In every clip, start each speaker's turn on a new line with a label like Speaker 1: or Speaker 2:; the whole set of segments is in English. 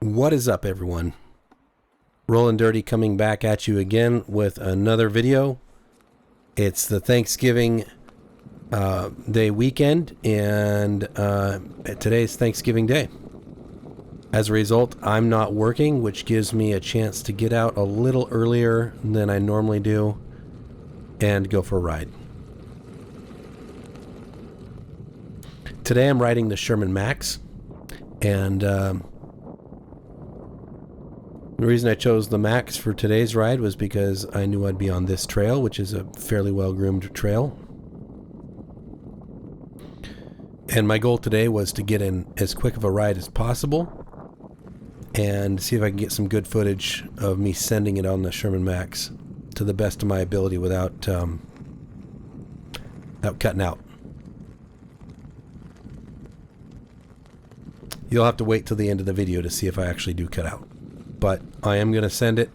Speaker 1: What is up, everyone? Rollin' Dirty coming back at you again with another video. It's the Thanksgiving Day weekend, and today's Thanksgiving Day. As a result, I'm not working, which gives me a chance to get out a little earlier than I normally do and go for a ride. Today I'm riding the Sherman-S, and the reason I chose the Max for today's ride was because I knew I'd be on this trail, which is a fairly well-groomed trail. And my goal today was to get in as quick of a ride as possible and see if I can get some good footage of me sending it on the Sherman-S to the best of my ability without cutting out. You'll have to wait till the end of the video to see if I actually do cut out. But I am going to send it.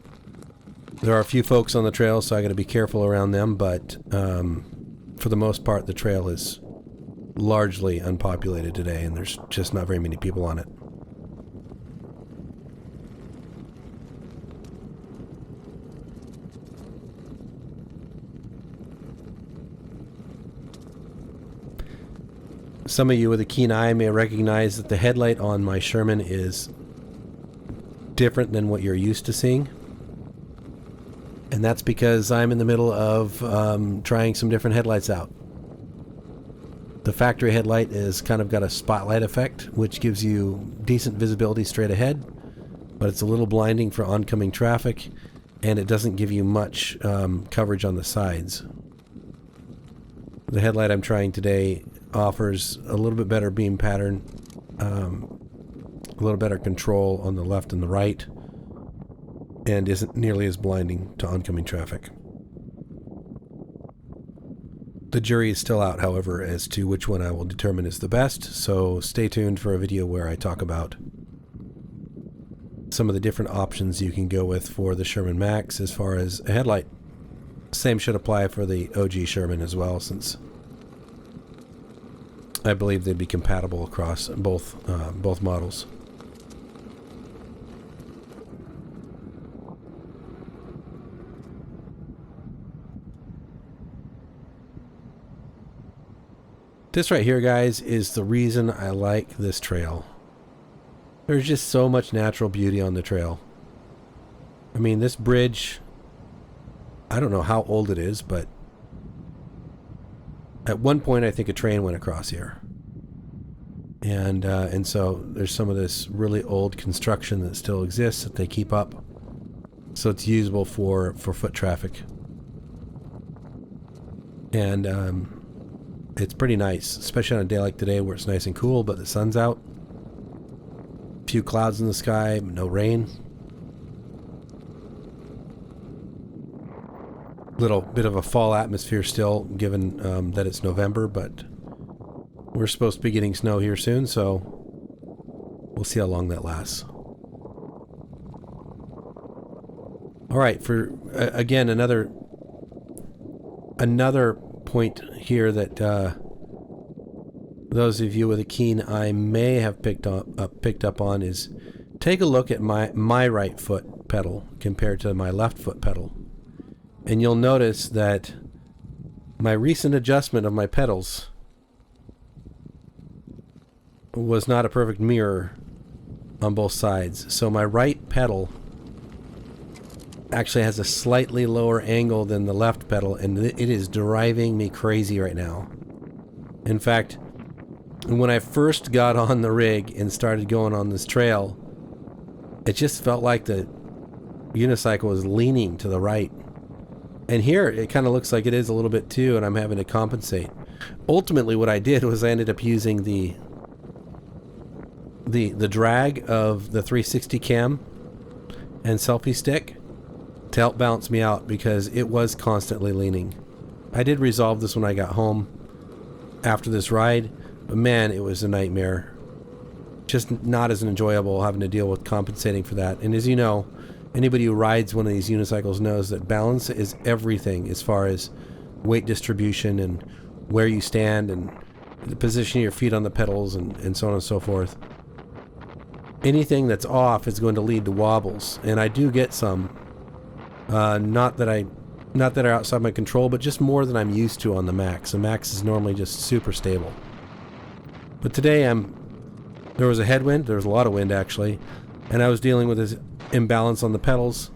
Speaker 1: There are a few folks on the trail, so I got to be careful around them, but for the most part, the trail is largely unpopulated today, and there's just not very many people on it. Some of you with a keen eye may recognize that the headlight on my Sherman is different than what you're used to seeing, and that's because I'm in the middle of trying some different headlights out. The factory headlight is kind of got a spotlight effect, which gives you decent visibility straight ahead, but it's a little blinding for oncoming traffic, and it doesn't give you much coverage on the sides. The headlight I'm trying today offers a little bit better beam pattern, a little better control on the left and the right, and isn't nearly as blinding to oncoming traffic. The jury is still out, however, as to which one I will determine is the best, so stay tuned for a video where I talk about some of the different options you can go with for the Sherman-S as far as a headlight. Same should apply for the OG Sherman as well, since I believe they'd be compatible across both models. This right here, guys, is the reason I like this trail. There's just so much natural beauty on the trail. I mean, this bridge, I don't know how old it is, but at one point I think a train went across here. And so there's some of this really old construction that still exists that they keep up, so it's usable for foot traffic. And it's pretty nice, especially on a day like today where it's nice and cool, but the sun's out. A few clouds in the sky, no rain. Little bit of a fall atmosphere still, given that it's November, but we're supposed to be getting snow here soon, so we'll see how long that lasts. All right, for again, another point here that those of you with a keen eye may have picked up on is take a look at my right foot pedal compared to my left foot pedal, and you'll notice that my recent adjustment of my pedals was not a perfect mirror on both sides. So my right pedal actually has a slightly lower angle than the left pedal, and it is driving me crazy right now. In fact, when I first got on the rig and started going on this trail, it just felt like the unicycle was leaning to the right. And here it kind of looks like it is a little bit too, and I'm having to compensate. Ultimately what I did was I ended up using the drag of the 360 cam and selfie stick to help balance me out, because it was constantly leaning. I did resolve this when I got home after this ride, but man, it was a nightmare. Just not as enjoyable having to deal with compensating for that. And as you know, anybody who rides one of these unicycles knows that balance is everything as far as weight distribution and where you stand and the position of your feet on the pedals and so on and so forth. anything that's off is going to lead to wobbles, and I do get some. Not that are outside my control, but just more than I'm used to on the Max. The Max is normally just super stable. But today there was a headwind. There was a lot of wind actually, and I was dealing with this imbalance on the pedals.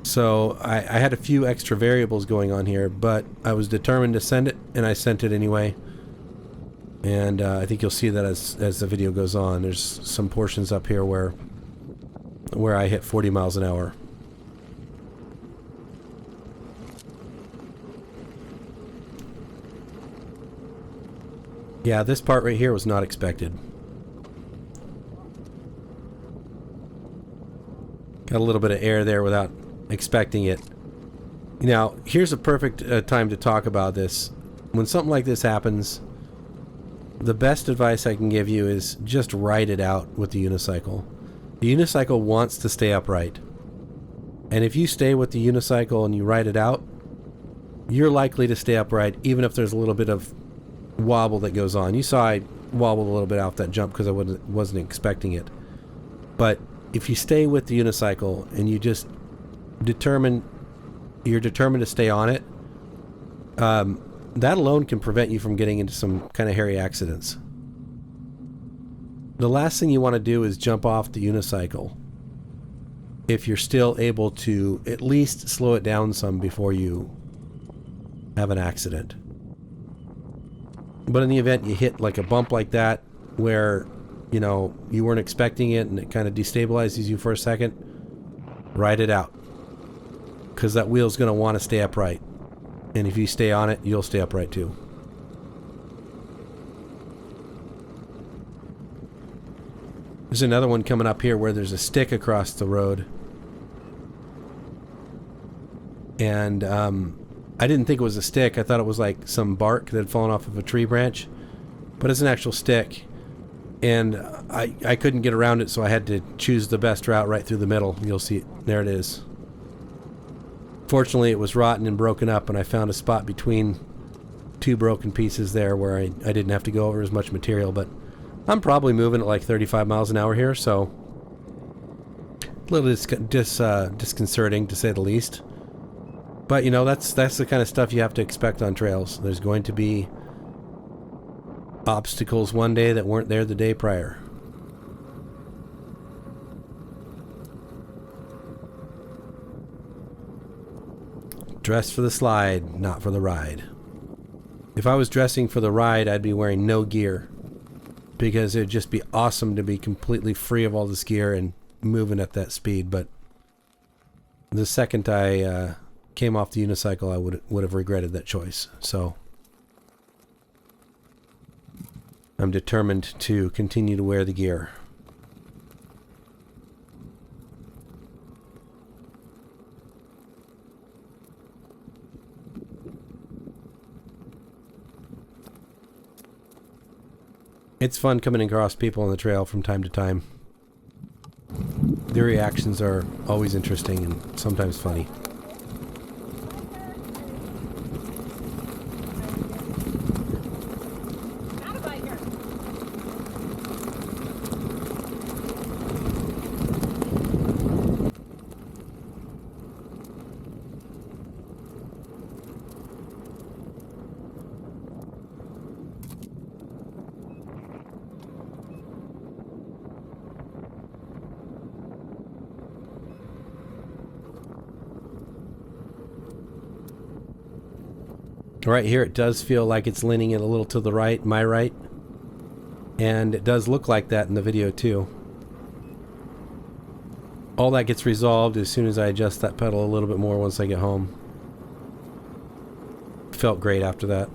Speaker 1: So I had a few extra variables going on here, but I was determined to send it, and I sent it anyway. And I think you'll see that as the video goes on. There's some portions up here where I hit 40 miles an hour. Yeah, this part right here was not expected. Got a little bit of air there without expecting it. Now, here's a perfect time to talk about this. When something like this happens, the best advice I can give you is just ride it out with the unicycle. The unicycle wants to stay upright. And if you stay with the unicycle and you ride it out, you're likely to stay upright even if there's a little bit of wobble that goes on. You saw I wobbled a little bit off that jump because I wasn't expecting it. But if you stay with the unicycle and you just determined to stay on it, that alone can prevent you from getting into some kind of hairy accidents. The last thing you want to do is jump off the unicycle if you're still able to at least slow it down some before you have an accident. But in the event you hit like a bump like that where, you know, you weren't expecting it and it kind of destabilizes you for a second, ride it out. Because that wheel's going to want to stay upright. And if you stay on it, you'll stay upright too. There's another one coming up here where there's a stick across the road. And I didn't think it was a stick. I thought it was like some bark that had fallen off of a tree branch. But it's an actual stick. And I couldn't get around it, so I had to choose the best route right through the middle. You'll see it. There it is. Fortunately, it was rotten and broken up, and I found a spot between two broken pieces there where I didn't have to go over as much material. But I'm probably moving at like 35 miles an hour here, so a little disconcerting to say the least. But you know, that's the kind of stuff you have to expect on trails. There's going to be obstacles one day that weren't there the day prior. Dress for the slide, not for the ride. If I was dressing for the ride, I'd be wearing no gear, because it'd just be awesome to be completely free of all this gear and moving at that speed. But the second I came off the unicycle, I would have regretted that choice. So I'm determined to continue to wear the gear. It's fun coming across people on the trail from time to time. Their reactions are always interesting and sometimes funny. Right here it does feel like it's leaning it a little to the right, my right. And it does look like that in the video too. All that gets resolved as soon as I adjust that pedal a little bit more once I get home. Felt great after that.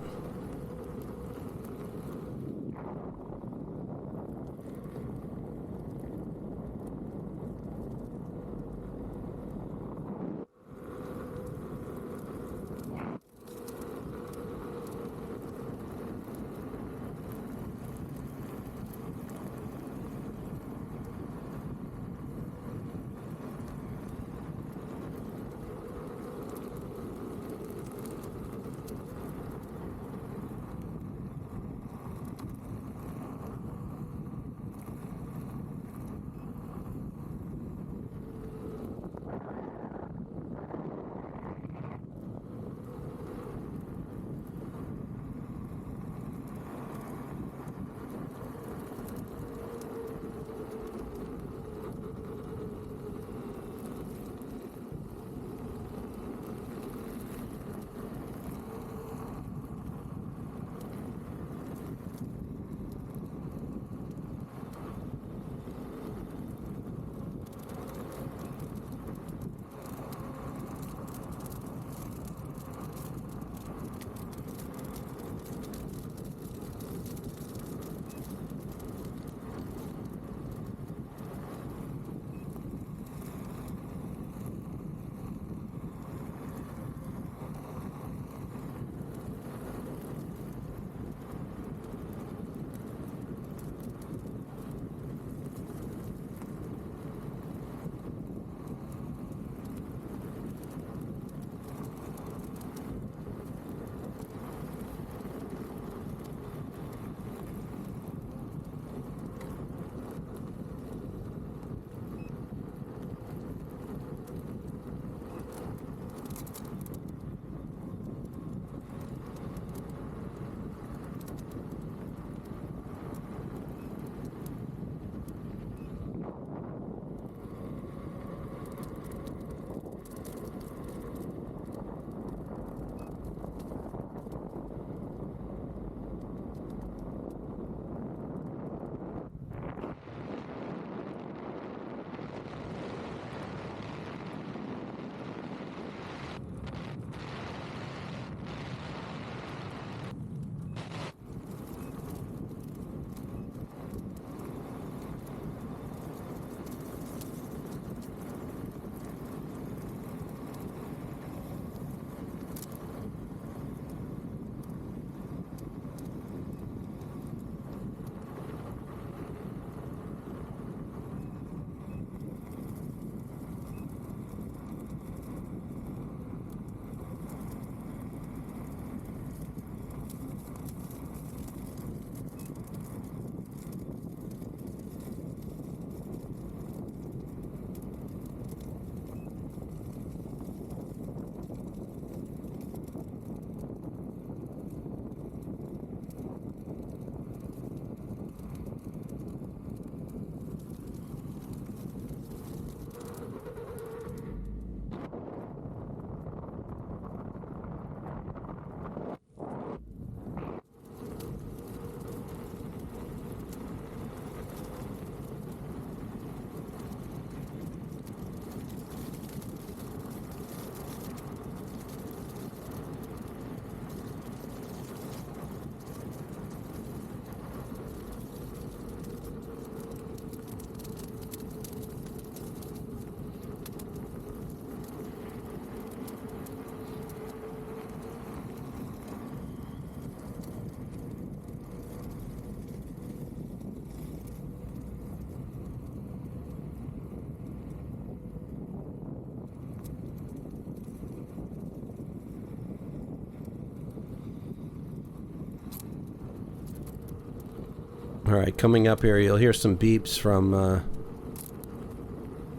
Speaker 1: Alright, coming up here, you'll hear some beeps from the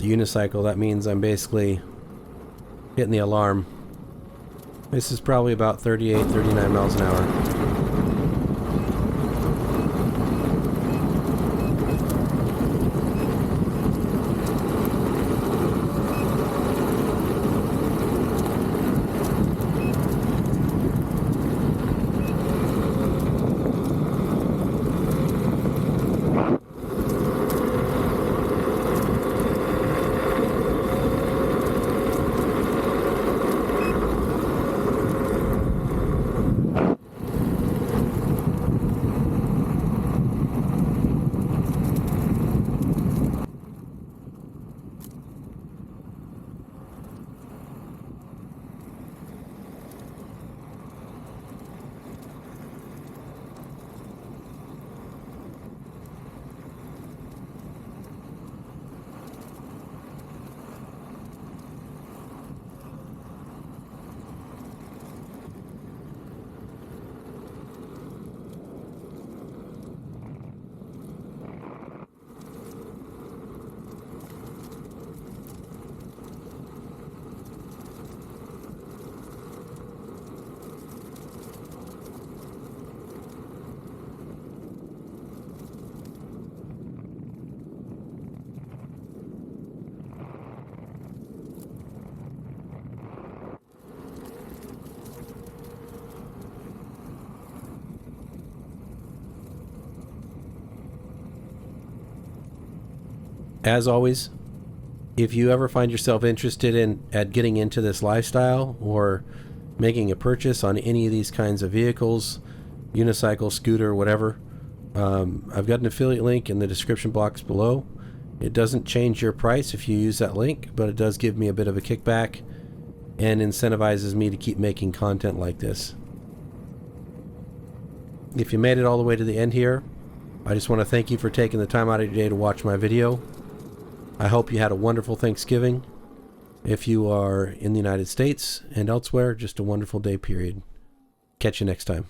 Speaker 1: unicycle. That means I'm basically hitting the alarm. This is probably about 38, 39 miles an hour. As always, if you ever find yourself interested in getting into this lifestyle or making a purchase on any of these kinds of vehicles, unicycle, scooter, whatever, I've got an affiliate link in the description box below. It doesn't change your price if you use that link, but it does give me a bit of a kickback and incentivizes me to keep making content like this. If you made it all the way to the end here, I just want to thank you for taking the time out of your day to watch my video. I hope you had a wonderful Thanksgiving. If you are in the United States and elsewhere, just a wonderful day period. Catch you next time.